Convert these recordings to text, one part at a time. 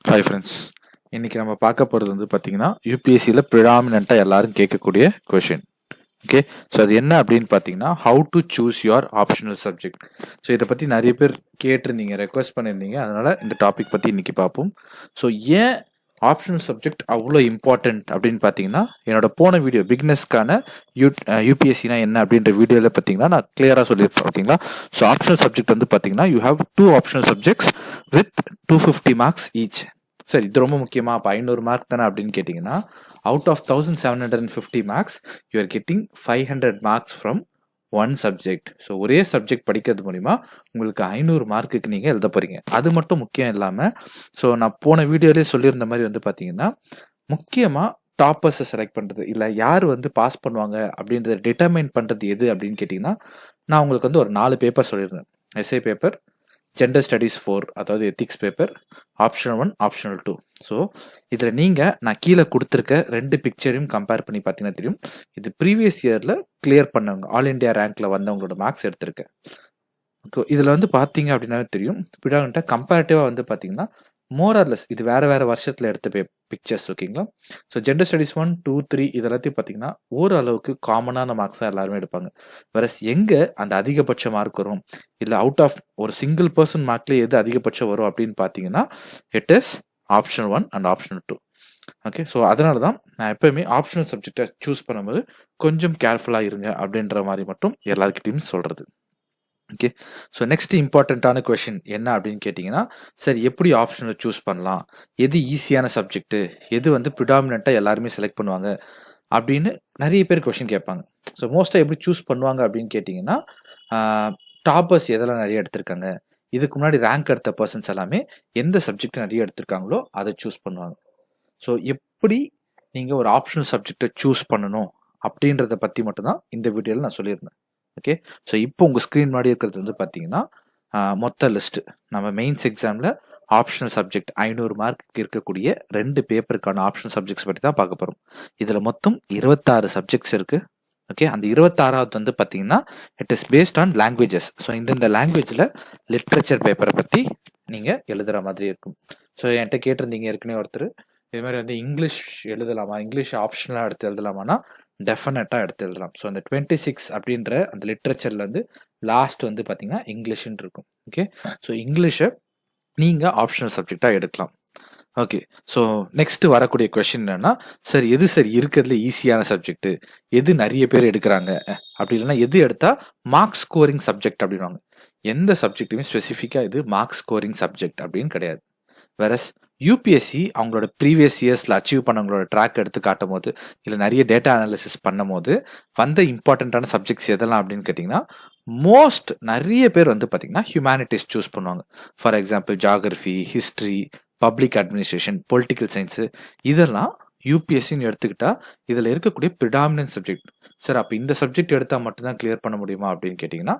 Hi friends, இன்னைக்கு நம்ம பார்க்க போகிறது வந்து பார்த்தீங்கன்னா யூபிஎஸ்சியில் ப்ரிடாமினண்ட்டாக எல்லாரும் கேட்கக்கூடிய கொஷின். ஓகே, ஸோ அது என்ன அப்படின்னு பார்த்தீங்கன்னா how to choose your optional subject. So இதை பற்றி நிறைய பேர் கேட்டிருந்தீங்க, ரெக்வஸ்ட் பண்ணியிருந்தீங்க, அதனால் இந்த டாபிக் பற்றி இன்னைக்கு பார்ப்போம். ஸோ ஏன் ஆப்ஷனல் சப்ஜெக்ட் அவ்வளோ இம்பார்ட்டன்ட் அப்படின்னு பார்த்தீங்கன்னா, என்னோட போன வீடியோ பிகினர்ஸ்க்கான யூபிஎஸ்சினா என்ன அப்படின்ற வீடியோவில் பார்த்தீங்கன்னா நான் கிளியராக சொல்லியிருப்பேன். ஓகேங்களா? ஸோ ஆப்ஷனல் சப்ஜெக்ட் வந்து பார்த்தீங்கன்னா you have 2 optional subjects with 250 marks each. சரி, இது ரொம்ப முக்கியமா? அப்போ 500 மார்க் தானே அப்படின்னு கேட்டிங்கன்னா, out of 1750 marks you are getting 500 marks from one subject. So ஒரே சப்ஜெக்ட் படிக்கிறது மூலிமா உங்களுக்கு 500 மார்க்குக்கு நீங்கள் எழுத போகிறீங்க. அது மட்டும் முக்கியம் இல்லாமல், ஸோ நான் போன வீடியோலேயே சொல்லியிருந்த மாதிரி வந்து பார்த்தீங்கன்னா, முக்கியமாக டாப்பர்ஸை செலக்ட் பண்ணுறது, இல்லை யார் வந்து பாஸ் பண்ணுவாங்க அப்படின்றத டிட்டர்மைன் பண்ணுறது எது அப்படின்னு கேட்டிங்கன்னா, நான் உங்களுக்கு வந்து ஒரு 4 பேப்பர் சொல்லியிருந்தேன். எஸ்ஏ பேப்பர், ஜெண்டர் ஸ்டடீஸ் 4, அதாவது ethics paper, optional 1, optional 2. So இதில் நீங்கள் நான் கீழே கொடுத்துருக்க 2 பிக்சரையும் கம்பேர் பண்ணி பார்த்தீங்கன்னா தெரியும், இது ப்ரீவியஸ் இயரில் கிளியர் பண்ணவங்க, ஆல் இண்டியா ரேங்க்கில் வந்தவங்களோட மார்க்ஸ் எடுத்திருக்கேன். ஓகே, இதில் வந்து பார்த்தீங்க அப்படின்னாவே தெரியும், ப்ரிடாமினண்ட்டாக கம்பேரிட்டிவாக வந்து பார்த்தீங்கன்னா மோரர்லெஸ் இது வேறு வேறு வருஷத்தில் எடுத்த பிக்சர்ஸ். ஓகேங்களா? ஸோ ஜெண்டர் ஸ்டடீஸ் 1, 2, 3 இதெல்லாத்தையும் பார்த்தீங்கன்னா ஓரளவுக்கு காமனான மார்க்ஸ் தான் எல்லாருமே எடுப்பாங்க. வேறஸ் எங்கே அந்த அதிகபட்ச மார்க் வரும், இல்லை அவுட் ஆஃப் ஒரு சிங்கிள் பர்சன் மார்க்லேயே எது அதிகபட்சம் வரும் அப்படின்னு பார்த்தீங்கன்னா, it is option 1 and option 2. Okay, so அதனால தான் நான் எப்போயுமே ஆப்ஷனல் சப்ஜெக்டை சூஸ் பண்ணும்போது கொஞ்சம் கேர்ஃபுல்லாக இருங்க அப்படின்ற மாதிரி மட்டும் எல்லாருக்கிட்டையும் சொல்கிறது. ஓகே, ஸோ நெக்ஸ்ட் இம்பார்ட்டண்ட்டான கொஷின் என்ன அப்படின்னு கேட்டிங்கன்னா, சரி எப்படி ஆப்ஷனை சூஸ் பண்ணலாம், எது ஈஸியான சப்ஜெக்ட்டு, எது வந்து ப்ரிடாமினண்ட்டாக எல்லாருமே செலக்ட் பண்ணுவாங்க அப்படின்னு நிறைய பேர் கொஷின் கேட்பாங்க. ஸோ மோஸ்ட்டாக எப்படி சூஸ் பண்ணுவாங்க அப்படின்னு கேட்டிங்கன்னா, டாப்பர்ஸ் எதெல்லாம் நிறைய எடுத்திருக்காங்க, இதுக்கு முன்னாடி ரேங்க் எடுத்த பர்சன்ஸ் எல்லாமே எந்த சப்ஜெக்ட் நிறைய எடுத்திருக்காங்களோ அதை சூஸ் பண்ணுவாங்க. ஸோ எப்படி நீங்கள் ஒரு ஆப்ஷனல் சப்ஜெக்டை சூஸ் பண்ணணும் அப்படின்றத பற்றி மட்டும்தான் இந்த வீடியோவில் நான் சொல்லியிருந்தேன். ஓகே, ஸோ இப்போ உங்கள் ஸ்க்ரீன் முன்னாடி இருக்கிறது வந்து பார்த்தீங்கன்னா மொத்த லிஸ்ட்டு. நம்ம மெயின்ஸ் எக்ஸாமில் ஆப்ஷனல் சப்ஜெக்ட் 500 மார்க்கு இருக்கக்கூடிய 2 பேப்பருக்கான ஆப்ஷனல் சப்ஜெக்ட்ஸ் பற்றி தான் பார்க்க போகிறோம். இதில் மொத்தம் 26 சப்ஜெக்ட்ஸ் இருக்குது. ஓகே, அந்த 26வது வந்து பார்த்தீங்கன்னா it is based on languages. So இந்த லாங்குவேஜில் லிட்ரேச்சர் பேப்பரை பற்றி நீங்கள் எழுதுகிற மாதிரி இருக்கும். ஸோ என்கிட்ட கேட்டிருந்தீங்க ஏற்கனவே ஒருத்தர், இது மாதிரி வந்து இங்கிலீஷ் எழுதலாமா, இங்கிலீஷ் ஆப்ஷனலாக எடுத்து எழுதலாமான்னா டெஃபினட்டாக எடுத்து எழுதலாம். ஸோ அந்த 26 அப்படின்ற அந்த லிட்ரேச்சரில் வந்து லாஸ்ட் வந்து பார்த்தீங்கன்னா இங்கிலீஷ்ன்னு இருக்கும். ஓகே, ஸோ இங்கிலீஷை நீங்கள் ஆப்ஷனல் சப்ஜெக்டாக எடுக்கலாம். ஓகே, ஸோ நெக்ஸ்ட் வரக்கூடிய கொஷின் என்னன்னா, சார் எது சார் இருக்கிறதுல ஈஸியான சப்ஜெக்ட், எது நிறைய பேர் எடுக்கிறாங்க, அப்படி இல்லைன்னா எது எடுத்தால் மார்க் ஸ்கோரிங் சப்ஜெக்ட் அப்படின்வாங்க. எந்த சப்ஜெக்ட்டுமே ஸ்பெசிஃபிக்காக இது மார்க் ஸ்கோரிங் சப்ஜெக்ட் அப்படின்னு கிடையாது. வேறஸ் யூபிஎஸ்சி அவங்களோட ப்ரீவியஸ் இயர்ஸில் அச்சீவ் பண்ணவங்களோட ட்ராக் எடுத்து காட்டும் போது, இல்லை நிறைய டேட்டா அனாலிசிஸ் பண்ணும் போது வந்த இம்பார்ட்டண்ட்டான சப்ஜெக்ட்ஸ் எதெல்லாம் அப்படின்னு கேட்டிங்கன்னா, மோஸ்ட் நிறைய பேர் வந்து பார்த்திங்கன்னா ஹியூமனிட்டிஸ் சூஸ் பண்ணுவாங்க. For example geography, history, public administration, political science, இதெல்லாம் யூபிஎஸ்சின்னு எடுத்துக்கிட்டா இதில் இருக்கக்கூடிய ப்ரிடாமினன்ட் சப்ஜெக்ட். சார் அப்போ இந்த சப்ஜெக்ட் எடுத்தால் மட்டும்தான் கிளியர் பண்ண முடியுமா அப்படின்னு கேட்டிங்கன்னா,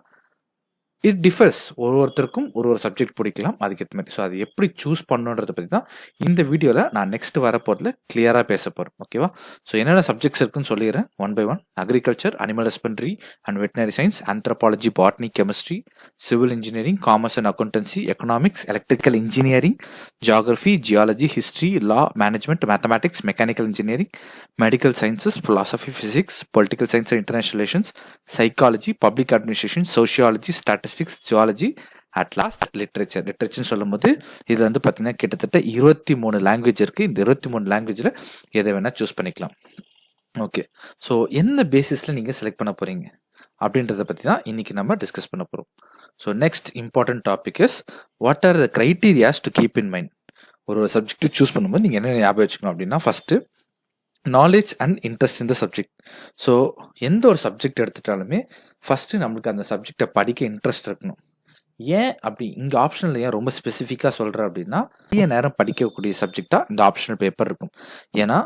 இட் டிஃபர்ஸ். ஒருத்தருக்கும் ஒரு சப்ஜெக்ட் பிடிக்கலாம், அதுக்கேற்ற மாதிரி. ஸோ அது எப்படி சூஸ் பண்ணுன்றதை பற்றி தான் இந்த வீடியோவில் நான் நெக்ஸ்ட் வரப்போகிறதுல கிளியராக பேச போகிறேன். ஓகேவா? ஸோ என்னென்ன சப்ஜெக்ட்ஸ் இருக்குன்னு சொல்லிடுறேன் one by one. Agriculture, animal husbandry and veterinary science, anthropology, botany, chemistry, civil engineering, commerce and accountancy, economics, electrical engineering, geography, geology, history, law, management, mathematics, mechanical engineering, medical sciences, philosophy, physics, political science and international relations, psychology, public administration, sociology, statistics, zoology, at last லிட்ரேச்சர்னு சொல்லும்போது இது வந்து பார்த்தீங்கன்னா கிட்டத்தட்ட 23 language இருக்குது. இந்த 23 லாங்குவேஜில் எதை வேணால் சூஸ் பண்ணிக்கலாம். ஓகே, ஸோ என்ன பேசிஸில் நீங்கள் செலக்ட் பண்ண போகிறீங்க அப்படின்றத பற்றி தான் இன்றைக்கி நம்ம டிஸ்கஸ் பண்ண போகிறோம். So next important topic is what are the criterias to keep in mind. ஒரு சப்ஜெக்ட் சூஸ் பண்ணும்போது நீங்கள் என்ன ஞாபகம் வச்சுக்கணும் அப்படின்னா, first knowledge and interest in the subject. So எந்த ஒரு சப்ஜெக்ட் எடுத்துட்டாலுமே ஃபஸ்ட்டு நம்மளுக்கு அந்த சப்ஜெக்டை படிக்க இன்ட்ரெஸ்ட் இருக்கணும். ஏன் அப்படி இங்கே ஆப்ஷனில் ஏன் ரொம்ப ஸ்பெசிஃபிக்காக சொல்கிறேன் அப்படின்னா, நிறைய நேரம் படிக்கக்கூடிய சப்ஜெக்டாக இந்த ஆப்ஷனல் பேப்பர் இருக்கும். ஏன்னா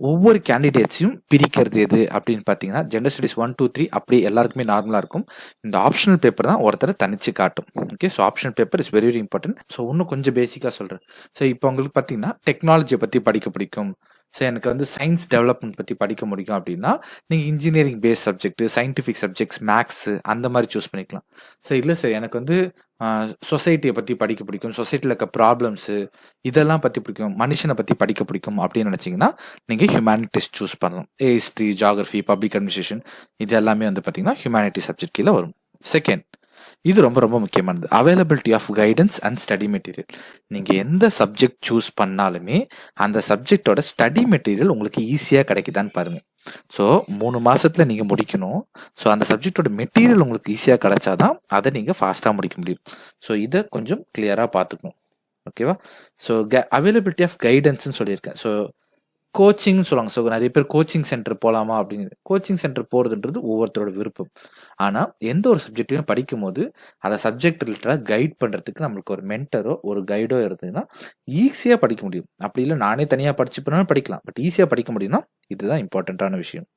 ஒவ்வொரு கேண்டிடேட்ஸையும் பிரிக்கிறது எது அப்படின்னு பார்த்தீங்கன்னா, ஜெண்டர் ஸ்டடீஸ் 1, 2, 3 அப்படி எல்லாருக்குமே நார்மலாக இருக்கும். இந்த ஆப்ஷனல் பேப்பர் தான் ஒருத்தரை தனிச்சு காட்டும். Okay, so optional paper is very very important. So இன்னும் கொஞ்சம் பேசிக்காக சொல்கிறேன். ஸோ இப்போ உங்களுக்கு பார்த்தீங்கன்னா டெக்னாலஜியை பற்றி படிக்க பிடிக்கும், ஸோ எனக்கு வந்து சயின்ஸ் டெவலப்மெண்ட் பற்றி படிக்க முடியும் அப்படின்னா நீங்கள் engineering base subject, scientific subjects, maths அந்த மாதிரி சூஸ் பண்ணிக்கலாம். ஸோ இல்லை சார் எனக்கு வந்து சொசைட்டியை பற்றி படிக்க பிடிக்கும், சொசைட்டியில் இருக்க ப்ராப்ளம்ஸு இதெல்லாம் பற்றி பிடிக்கும், மனுஷனை பற்றி படிக்க பிடிக்கும் அப்படின்னு நினச்சிங்கன்னா நீங்கள் ஹியூமனிட்டிஸ் சூஸ் பண்ணலாம். ஹிஸ்ட்ரி, ஜியாகிரஃபி, பப்ளிக் அட்மினிஸ்ட்ரேஷன் இது எல்லாமே வந்து பார்த்தீங்கன்னா ஹியூமனிட்டி சப்ஜெக்ட் கீழே வரும். செகண்ட், இது ரொம்ப ரொம்ப முக்கியமானது, availability of guidance and study material. நீங்கள் எந்த சப்ஜெக்ட் சூஸ் பண்ணாலுமே அந்த சப்ஜெக்டோட ஸ்டடி மெட்டீரியல் உங்களுக்கு ஈஸியாக கிடைக்குதான்னு பாருங்கள். ஸோ 3 மாதத்தில் நீங்கள் முடிக்கணும். ஸோ அந்த சப்ஜெக்டோட மெட்டீரியல் உங்களுக்கு ஈஸியாக கிடைச்சாதான் அதை நீங்கள் ஃபாஸ்ட்டாக முடிக்க முடியும். ஸோ இதை கொஞ்சம் கிளியராக பார்த்துக்கணும். ஓகேவா? ஸோ அவைலபிலிட்டி ஆஃப் கைடன்ஸ்ன்னு சொல்லியிருக்கேன். ஸோ கோச்சிங்னு சொல்லுவாங்க. ஸோ நிறைய பேர் கோச்சிங் சென்டர் போகலாமா அப்படின்னு. கோச்சிங் சென்டர் போகிறதுன்றது ஒவ்வொருத்தரோட விருப்பம். ஆனால் எந்த ஒரு சப்ஜெக்டையும் படிக்கும் போது அதை சப்ஜெக்ட் ரிலேட்டடாக கைட் பண்ணுறதுக்கு நம்மளுக்கு ஒரு மென்டரோ ஒரு கைடோ இருந்ததுன்னா ஈஸியாக படிக்க முடியும். அப்படி இல்லை நானே தனியாக படிச்சு பண்ணாலும் படிக்கலாம், பட் ஈஸியாக படிக்க முடியும்னா இதுதான் இம்பார்ட்டண்ட்டான விஷயம்.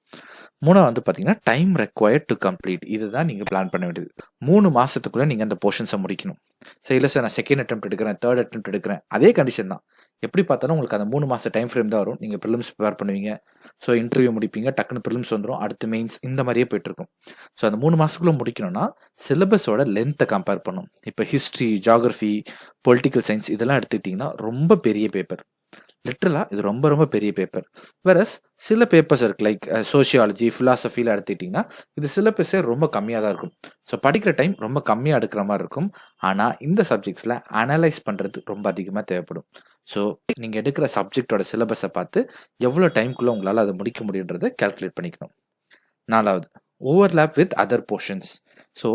3 வந்து பார்த்தீங்கன்னா டைம் ரெக்வயர்ட் டு கம்ப்ளீட். இதுதான் நீங்கள் பிளான் பண்ண வேண்டியது. 3 மாதத்துக்குள்ளே நீங்கள் அந்த போர்ஷன்ஸை முடிக்கணும். ஸோ இல்லை சார் நான் செகண்ட் அட்டெம்ப்ட் எடுக்கிறேன், தேர்ட் அட்டெம்ப்ட் எடுக்கிறேன், அதே கண்டிஷன் தான். எப்படி பார்த்தாலும் உங்களுக்கு அந்த 3 மாதம் டைம் ஃப்ரேம் தான் வரும். நீங்கள் ப்ரிலிம்ஸ் ப்ரிப்பேர் பண்ணுவீங்க, ஸோ இன்டர்வியூ முடிப்பீங்க, டக்குன்னு ப்ரிலிம்ஸ் வந்துடும், அடுத்து மெயின்ஸ், இந்த மாதிரியே போயிட்டுருக்கும். ஸோ அந்த 3 மாதத்துக்குள்ளே முடிக்கணும்னா சிலபஸோட லென்த்தை கம்பேர் பண்ணணும். இப்போ ஹிஸ்ட்ரி, ஜியாகிரஃபி, பொலிட்டிக்கல் சயின்ஸ் இதெல்லாம் எடுத்துக்கிட்டிங்கன்னா ரொம்ப பெரிய பேப்பர். லிட்டரலாக இது ரொம்ப ரொம்ப பெரிய பேப்பர். வேறஸ் சில பேப்பர்ஸ் இருக்கு லைக் சோஷியாலஜி, ஃபிலாசபியில் எடுத்துக்கிட்டிங்கன்னா இது சிலபஸே ரொம்ப கம்மியாக தான் இருக்கும். ஸோ படிக்கிற டைம் ரொம்ப கம்மியாக எடுக்கிற மாதிரி இருக்கும். ஆனால் இந்த சப்ஜெக்ட்ஸில் அனலைஸ் பண்ணுறது ரொம்ப அதிகமாக தேவைப்படும். ஸோ நீங்கள் எடுக்கிற சப்ஜெக்டோட சிலபஸை பார்த்து எவ்வளோ டைம்குள்ளே உங்களால் அதை முடிக்க முடியுன்றதை கால்குலேட் பண்ணிக்கணும். 4வது, overlap with other portions. So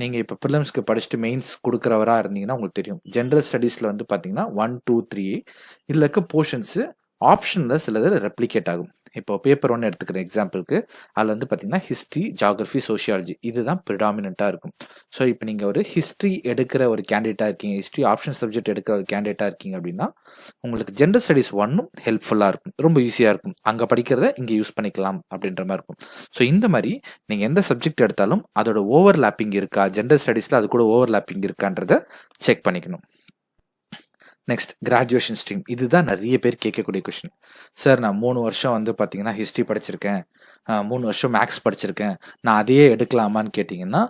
நீங்கள் இப்போ ப்ரிலிம்ஸ்க்கு படிச்சுட்டு மெயின்ஸ் கொடுக்குறவராக இருந்தீங்கன்னா உங்களுக்கு தெரியும், ஜென்ரல் ஸ்டடீஸில் வந்து பார்த்தீங்கன்னா 1, 2, 3 இதில் இருக்க போர்ஷன்ஸு ஆப்ஷனில் சிலது ரெப்ளிகேட் ஆகும். இப்போ பேப்பர் 1 எடுத்துக்கிற எக்ஸாம்பிளுக்கு அதில் வந்து பார்த்தீங்கன்னா ஹிஸ்ட்ரி, ஜியாகிரஃபி, சோஷியாலஜி இதுதான் ப்ரிடாமினண்ட்டாக இருக்கும். ஸோ இப்போ நீங்கள் ஒரு ஹிஸ்ட்ரி எடுக்கிற ஒரு கேண்டிடேட்டாக இருக்கீங்க, ஹிஸ்ட்ரி ஆப்ஷன் சப்ஜெக்ட் எடுக்கிற ஒரு கேண்டிடேட்டாக இருக்கீங்க அப்படின்னா உங்களுக்கு ஜென்ரல் ஸ்டடீஸ் 1 ஹெல்ப்ஃபுல்லாக இருக்கும், ரொம்ப ஈஸியாக இருக்கும். அங்கே படிக்கிறத இங்கே யூஸ் பண்ணிக்கலாம் அப்படின்ற மாதிரி இருக்கும். ஸோ இந்த மாதிரி நீங்கள் எந்த சப்ஜெக்ட் எடுத்தாலும் அதோட ஓவர்லேப்பிங் இருக்கா, ஜென்ரல் ஸ்டடீஸில் அது கூட ஓவர்லேப்பிங் இருக்கான்றதை செக் பண்ணிக்கணும். Next, graduation stream. இதுதான் நிறைய பேர் கேட்கக்கூடிய கொஷின். சார் நான் 3 வருஷம் வந்து பார்த்தீங்கன்னா ஹிஸ்ட்ரி படிச்சிருக்கேன், 3 வருஷம் மேக்ஸ் படிச்சிருக்கேன், நான் அதையே எடுக்கலாமான்னு கேட்டிங்கன்னா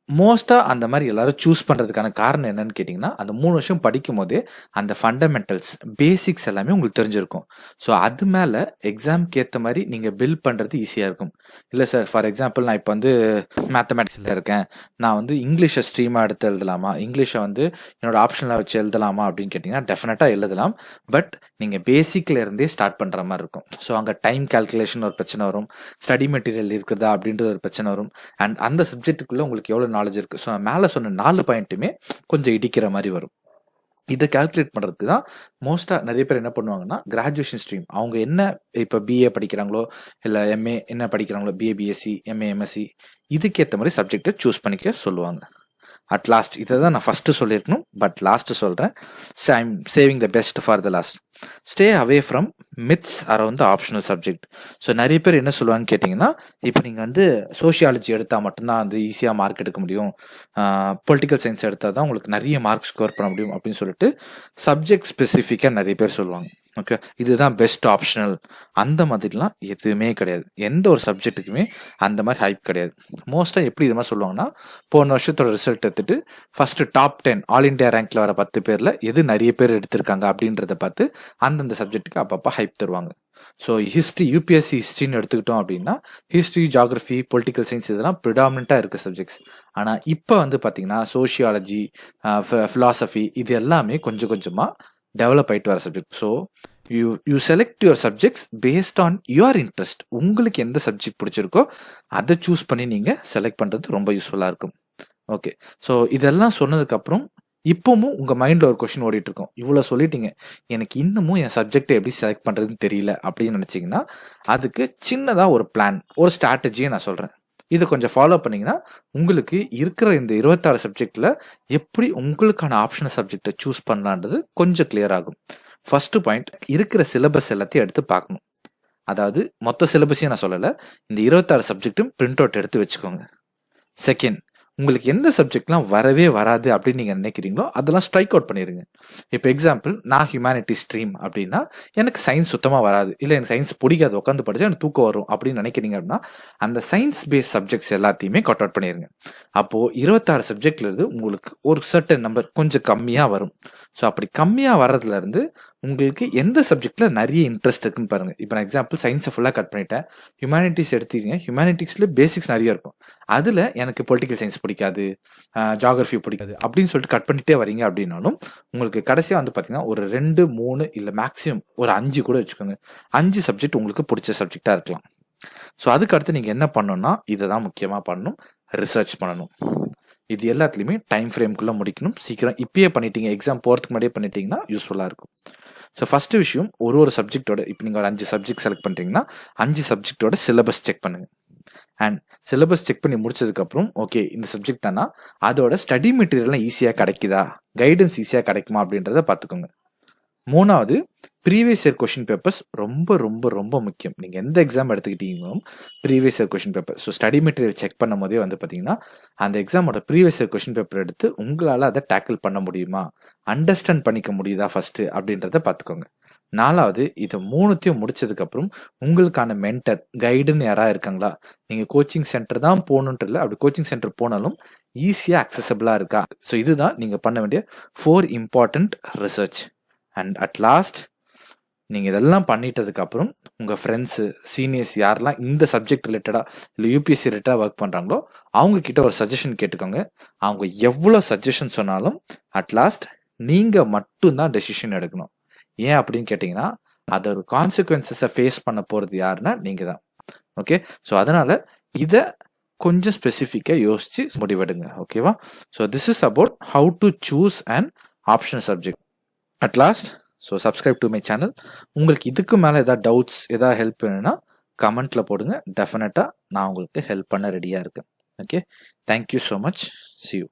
மோஸ்ட்டாக அந்த மாதிரி எல்லாரும் சூஸ் பண்ணுறதுக்கான காரணம் என்னன்னு கேட்டிங்கன்னா அந்த 3 வருஷம் படிக்கும் போதே அந்த ஃபண்டமெண்டல்ஸ், பேசிக்ஸ் எல்லாமே உங்களுக்கு தெரிஞ்சிருக்கும். ஸோ அது மேலே எக்ஸாம்க்கு ஏற்ற மாதிரி நீங்கள் பில்ட் பண்ணுறது ஈஸியாக இருக்கும். இல்லை சார் ஃபார் எக்ஸாம்பிள் நான் இப்போ வந்து மேத்தமேட்டிக்ஸில் இருக்கேன், நான் வந்து இங்கிலீஷை ஸ்ட்ரீமாக எடுத்து எழுதலாமா, இங்கிலீஷை வந்து என்னோட ஆப்ஷனில் வச்சு எழுதலாமா அப்படின்னு கேட்டிங்கன்னா டெஃபினட்டாக எழுதலாம். பட் நீங்கள் பேசிக்கில் இருந்தே ஸ்டார்ட் பண்ணுற மாதிரி இருக்கும். ஸோ அங்கே டைம் கால்குலேஷன் ஒரு பிரச்சனை வரும், ஸ்டடி மெட்டீரியல் இருக்குதா அப்படின்றது ஒரு பிரச்சனை வரும், அண்ட் அந்த சப்ஜெக்ட்டுக்குள்ளே உங்களுக்கு எவ்வளோ நாலேஜ் இருக்குது. ஸோ நான் மேலே சொன்ன 4 பாயிண்ட்டுமே கொஞ்சம் இடிக்கிற மாதிரி வரும். இதை கால்குலேட் பண்ணுறதுக்கு தான் மோஸ்ட்டாக நிறைய பேர் என்ன பண்ணுவாங்கன்னா கிராஜுவேஷன் ஸ்ட்ரீம் அவங்க என்ன இப்போ பிஏ படிக்கிறாங்களோ இல்லை எம்ஏ என்ன படிக்கிறாங்களோ, பிஏ, பிஎஸ்சி, எம்ஏ, எம்எஸ்சி இதுக்கேற்ற மாதிரி சப்ஜெக்டை சூஸ் பண்ணிக்க சொல்லுவாங்க. அட் லாஸ்ட் இதை தான் நான் ஃபஸ்ட்டு சொல்லியிருக்கணும், பட் லாஸ்ட்டு சொல்கிறேன். So I am saving the best for the last. Stay away from myths around the optional subject. So நிறைய பேர் என்ன சொல்லுவாங்கன்னு கேட்டிங்கன்னா, இப்போ நீங்கள் வந்து சோஷியாலஜி எடுத்தால் மட்டும்தான் வந்து ஈஸியாக மார்க் எடுக்க முடியும், பொலிட்டிக்கல் சயின்ஸ் எடுத்தால் தான் உங்களுக்கு நிறைய மார்க் ஸ்கோர் பண்ண முடியும் அப்படின்னு சொல்லிட்டு சப்ஜெக்ட் ஸ்பெசிஃபிக்காக நிறைய பேர் சொல்லுவாங்க. ஓகே, இதுதான் பெஸ்ட் ஆப்ஷனல், அந்த மாதிரிலாம் எதுவுமே கிடையாது. எந்த ஒரு சப்ஜெக்ட்டுக்குமே அந்த மாதிரி ஹைப் கிடையாது. மோஸ்ட்டாக எப்படி இது மாதிரி சொல்லுவாங்கன்னா, போன வருஷத்தோட ரிசல்ட் எடுத்துட்டு ஃபஸ்ட்டு டாப் 10 ஆல் இண்டியா ரேங்க்ல வர 10 பேரில் எது நிறைய பேர் எடுத்திருக்காங்க அப்படின்றத பார்த்து அந்தந்த சப்ஜெக்ட்டுக்கு அப்பப்போ ஹைப் தருவாங்க. ஸோ ஹிஸ்ட்ரி, யூபிஎஸ்சி ஹிஸ்ட்ரின்னு எடுத்துக்கிட்டோம் அப்படின்னா ஹிஸ்ட்ரி, ஜியாகிரஃபி, பொலிட்டிக்கல் சயின்ஸ் இதெல்லாம் ப்ரிடாமினண்ட்டாக இருக்க சப்ஜெக்ட்ஸ். ஆனால் இப்போ வந்து பார்த்தீங்கன்னா சோஷியாலஜி, ஃபிலாசபி இது எல்லாமே கொஞ்சம் கொஞ்சமாக டெவலப் ஆகிட்டு வர subject. So you select your subjects based on your interest. உங்களுக்கு எந்த சப்ஜெக்ட் பிடிச்சிருக்கோ அதை சூஸ் பண்ணி நீங்கள் செலக்ட் பண்ணுறது ரொம்ப யூஸ்ஃபுல்லாக இருக்கும். ஓகே, ஸோ இதெல்லாம் சொன்னதுக்கப்புறம் இப்போவும் உங்கள் மைண்டில் ஒரு கொஷின் ஓடிட்டு இருக்கும், இவ்வளோ சொல்லிட்டீங்க, எனக்கு இன்னமும் என் சப்ஜெக்டை எப்படி செலக்ட் பண்ணுறதுன்னு தெரியல அப்படின்னு நினச்சிங்கன்னா அதுக்கு சின்னதாக ஒரு பிளான், ஒரு ஸ்ட்ராட்டஜியை நான் சொல்கிறேன். இதை கொஞ்சம் ஃபாலோ பண்ணிங்கன்னா உங்களுக்கு இருக்கிற இந்த 26 சப்ஜெக்டில் எப்படி உங்களுக்கான ஆப்ஷனல் சப்ஜெக்டை சூஸ் பண்ணலான்றது கொஞ்சம் கிளியர் ஆகும். ஃபர்ஸ்ட் பாயிண்ட், இருக்கிற சிலபஸ் எல்லாத்தையும் எடுத்து பார்க்கணும். அதாவது மொத்த சிலபஸையும் நான் சொல்லலை, இந்த 26 சப்ஜெக்ட்டும் பிரிண்ட் அவுட் எடுத்து வச்சுக்கோங்க. செகண்ட், உங்களுக்கு எந்த சப்ஜெக்ட்லாம் வரவே வராது அப்படின்னு நீங்கள் நினைக்கிறீங்களோ அதெல்லாம் ஸ்ட்ரைக் அவுட் பண்ணிடுங்க. இப்போ எக்ஸாம்பிள், நான் ஹியூமனிட்டி ஸ்ட்ரீம் அப்படின்னா எனக்கு சயின்ஸ் சுத்தமாக வராது, இல்லை எனக்கு சயின்ஸ் பிடிக்காது, உட்காந்து படித்தா எனக்கு தூக்கம் வரும் அப்படின்னு நினைக்கிறீங்க அப்படின்னா அந்த சயின்ஸ் பேஸ்ட் சப்ஜெக்ட்ஸ் எல்லாத்தையுமே கட் அவுட் பண்ணிடுங்க. அப்போது 26 சப்ஜெக்ட்லேருந்து உங்களுக்கு ஒரு சர்டன் நம்பர் கொஞ்சம் கம்மியாக வரும். ஸோ அப்படி கம்மியாக வர்றதுலேருந்து உங்களுக்கு எந்த சப்ஜெக்டில் நிறைய இன்ட்ரெஸ்ட் இருக்குன்னு பாருங்கள். இப்போ நான் எக்ஸாம்பிள் சயின்ஸை ஃபுல்லாக கட் பண்ணிட்டேன், ஹியூமனிட்டிஸ் எடுத்துக்கிங்க, ஹியூமனிட்டிஸில் பேசிக்ஸ் நிறைய இருக்கும், அதில் எனக்கு பொலிட்டிக்கல் சயின்ஸ் பிடிக்காது, ஜியாகிரஃபி பிடிக்காது அப்படின்னு சொல்லிட்டு கட் பண்ணிட்டே வரீங்க அப்படின்னாலும் உங்களுக்கு கடைசியாக வந்து பார்த்தீங்கன்னா ஒரு 2, 3 இல்லை மேக்ஸிமம் ஒரு 5 கூட வச்சுக்கோங்க, 5 சப்ஜெக்ட் உங்களுக்கு பிடிச்ச சப்ஜெக்டாக இருக்கலாம். ஸோ அதுக்கு அடுத்து நீங்கள் என்ன பண்ணணும்னா இதை தான் முக்கியமாக பண்ணணும், ரிசர்ச் பண்ணணும். இது எல்லாத்துலேயுமே டைம் ஃப்ரேம்குள்ளே முடிக்கணும். சீக்கிரம் இப்பயே பண்ணிட்டீங்க, எக்ஸாம் போகிறதுக்கு முன்னாடியே பண்ணிட்டீங்கன்னா யூஸ்ஃபுல்லாக இருக்கும். ஸோ ஃபஸ்ட்டு விஷயம், ஒரு சப்ஜெக்டோட இப்போ நீங்கள் ஒரு 5 சப்ஜெக்ட் செலக்ட் பண்ணுறீங்கன்னா 5 சப்ஜெக்டோட சிலபஸ் செக் பண்ணுங்கள். அண்ட் சிலபஸ் செக் பண்ணி முடிச்சதுக்கப்புறம் ஓகே இந்த சப்ஜெக்ட் தானா, அதோட ஸ்டடி மெட்டீரியல்லாம் ஈஸியாக கிடைக்குதா, கைடன்ஸ் ஈஸியாக கிடைக்குமா அப்படின்றத பார்த்துக்கோங்க. 3வது, ப்ரீவியஸ் இயர் கொஷின் பேப்பர்ஸ் ரொம்ப ரொம்ப ரொம்ப முக்கியம். நீங்கள் எந்த எக்ஸாம் எடுத்துக்கிட்டீங்களும் previous year question paper, so study material check பண்ணும் போதே வந்து பார்த்தீங்கன்னா அந்த எக்ஸாமோட ப்ரீவியஸ் இயர் கொஷின் பேப்பர் எடுத்து உங்களால் அதை டேக்கிள் பண்ண முடியுமா, அண்டர்ஸ்டாண்ட் பண்ணிக்க முடியுதா ஃபஸ்ட்டு அப்படின்றத பார்த்துக்கோங்க. 4வது, இதை 3த்தையும் முடிச்சதுக்கப்புறம் உங்களுக்கான மென்டர் கைடுன்னு யாராவது இருக்காங்களா, நீங்கள் கோச்சிங் சென்டர் தான் போகணுன்ட்டு இல்லை, அப்படி கோச்சிங் சென்டர் போனாலும் ஈஸியாக அக்சசபிளாக இருக்கா. ஸோ இதுதான் நீங்கள் பண்ண வேண்டிய 4 important research. And at last நீங்கள் இதெல்லாம் பண்ணிட்டதுக்கப்புறம் உங்கள் ஃப்ரெண்ட்ஸு சீனியர்ஸ் யாரெல்லாம் இந்த சப்ஜெக்ட் ரிலேட்டடாக இல்லை யூபிஎஸ்சி ரிலேட்டடாக ஒர்க் பண்ணுறாங்களோ அவங்கக்கிட்ட ஒரு சஜஷன் கேட்டுக்கோங்க. அவங்க எவ்வளோ சஜஷன் சொன்னாலும் அட் லாஸ்ட் நீங்கள் மட்டும்தான் டெசிஷன் எடுக்கணும். ஏன் அப்படின்னு கேட்டிங்கன்னா அதோட கான்சிக்வன்சஸை ஃபேஸ் பண்ண போகிறது யாருன்னா நீங்கள் தான். ஓகே, ஸோ அதனால் இதை கொஞ்சம் ஸ்பெசிஃபிக்காக யோசித்து முடிவெடுங்க. ஓகேவா? So this is about how to choose and optional subject. At last, so subscribe to my channel. உங்களுக்கு இதுக்கு மேலே ஏதாவது டவுட்ஸ், ஏதாவது ஹெல்ப் வேணும்னா கமெண்ட்டில் போடுங்க. டெஃபினட்டாக நான் உங்களுக்கு ஹெல்ப் பண்ண ரெடியாக இருக்கேன். Okay, thank you so much. See you.